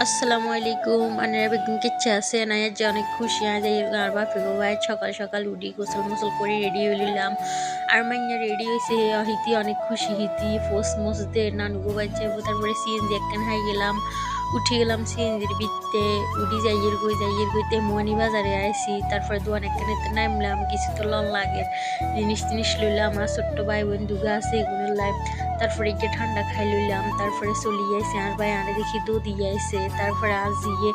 আসসালামু আলাইকুম আনারা বেগম কিচ্ছে আছে না যে অনেক খুশি আজ এই আর বাপে গো ভাই সকাল সকাল উঠি গোসল মোসল করে রেডি হইলাম আর মাইয়া রেডি হয়েছে হিতি অনেক খুশি হিতি ফোস মোস দে নানু গো বাচ্চা তারপরে সিএনজি একখান হাই গেলাম উঠে গেলাম সিএনজির বিতে উঠি যাইয়ের গইতে মোয়ানি বাজারে আইসি তারপরে দোয়ান একখানে নামলাম কিছু তো লন লাগে জিনিস লইলাম আমার ছোট্ট ভাই বোন দুগা আছে এগুলো লাইফ তারপরে গিয়ে ঠান্ডা খাই লইলাম তারপরে চলি আইসে আর ভাই আরে দেখি দুধ আইসে তারপরে আজ গিয়ে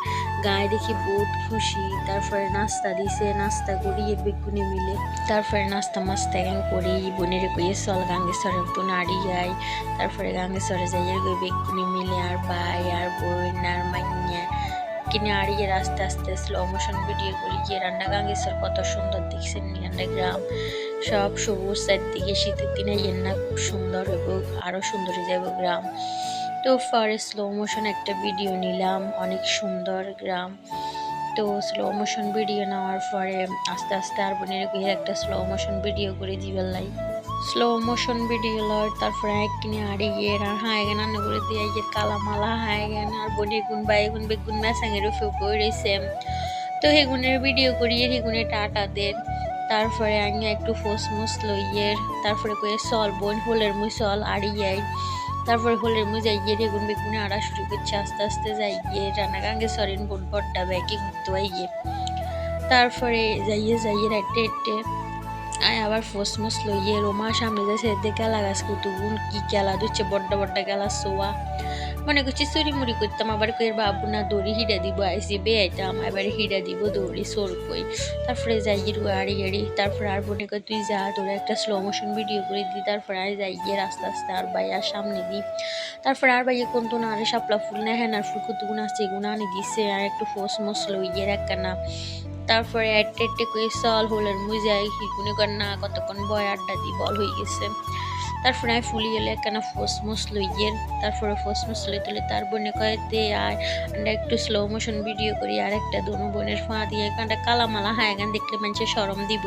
গায়ে দেখি বহুত খুশি তারপরে নাস্তা দিছে নাস্তা করি বেগুনি মিলে তারপরে নাস্তা মাস্তা করি বোনের কইয়ে চল গাঙ্গেশ্বরের তো নাড়ি যাই তারপরে গাঙ্গেশ্বরে যাই বেগুনি মিলে আর ভাই আর বোন আর মাইয়া কিনে আড়িয়ে আস্তে আস্তে স্লো মোশন ভিডিও করি গিয়ে রান্না গাঙ্গেশ্বর কত সুন্দর দেখছেন রান্না গ্রাম সব সবুজ চারদিকে শীতের দিনে না খুব সুন্দর হইব আরও সুন্দর হয়ে যাবে গ্রাম তো পরে স্লো মোশন একটা ভিডিও নিলাম অনেক সুন্দর গ্রাম তো স্লো মোশন ভিডিও নেওয়ার পরে আস্তে আস্তে আর বোনের একটা স্লো মোশন ভিডিও করে দিবার লাই স্লো মোশন ভিডিও লয় তারপরে এক কিনে আড়িয়ে আর হায় গেন রান্না করে দিয়ে কালা মালা হায় গেন আর বনি গুণ বাই গুণ বেগুন মেসাঙের ফেউ রয়েছে তো হেগুনের ভিডিও করিয়ে হেগুনে টাটা দেন তারপরে আমি একটু ফোসমোস লইয়ে তারপরে কয়ে চল বোন হোলের মুই চল আড়িয়ে তারপরে হোলের মুই যাইয়ে রেগুন বেগুনে আড়া শুরু করছে আস্তে আস্তে যাইয়ে রান্না গাঙ্গে সরেন বোন বড্ডা ব্যাগে ঘুরতে আইয়ে তারপরে যাইয়ে একটা আয় আবার ফোসমোস লইয়ে রোমা সামনে যাচ্ছে এতে গেলা গাছ কুতুগুন কি গেলা দিচ্ছে বড্ডা গেলা সোয়া মনে করছি চুরি মুড়ি করতাম আবার কই বাবু না দড়ি হিডা দিব আইসি বেআইতাম এবার হিডা দিব দৌড়ি সোর কই তারপরে যাই আড়ি তারপরে আর বোনে কই তুই যা তোর একটা স্লো মোশন ভিডিও করে দিই তারপরে আর যাই আস্তে আস্তে আর ভাই আর সামনে দিই তারপরে আর ভাইয়ে কোন তো না আরে শাপলা ফুল না হ্যাঁ আর ফুল কতগুণ আসছে এগুলো আনি দিছে আর একটু ফোস মোস লইয়ে একখানা তারপরে এটে কই চল হোলের মুই যাই হিগুনে কর না কতক্ষণ বয় আড্ডা দি বল হয়ে গেছে তারপরে আমি ফুলি গেলে একখানা ফোসমোস লইয়ে তারপরে ফোসমোস লই তুলে তার বোনে কয়ে দে আর আমরা একটু স্লো মোশন ভিডিও করি আর একটা দোনো বোনের ফা দিয়ে এখানটা কালামালা হ্যাঁ গান দেখলে মানুষের সরম দিব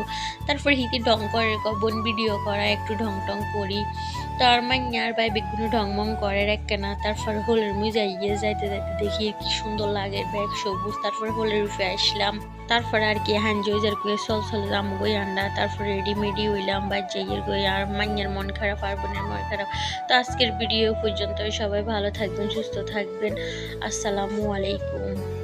তারপরে হিতি ঢং করে বোন ভিডিও করা একটু ঢং টং করি তার মাইয়ার ভাই বেগুনো ঢং মং করে একখানা তারপরে হোলের মুই যাইতে দেখি কি সুন্দর লাগে ব্যাগ সবুজ তারপরে হোলের রুফে আসলাম তারপরে আর কি হ্যান্ডজয়ের করে চল যাম গই আন্ডা তারপরে রেডিমেডি হইলাম বা যাইয়ের গই আর মাইয়ার মন খারাপ আর বোনের মন খারাপ তো আজকের ভিডিও পর্যন্ত সবাই ভালো থাকবেন সুস্থ থাকবেন আসসালামু আলাইকুম।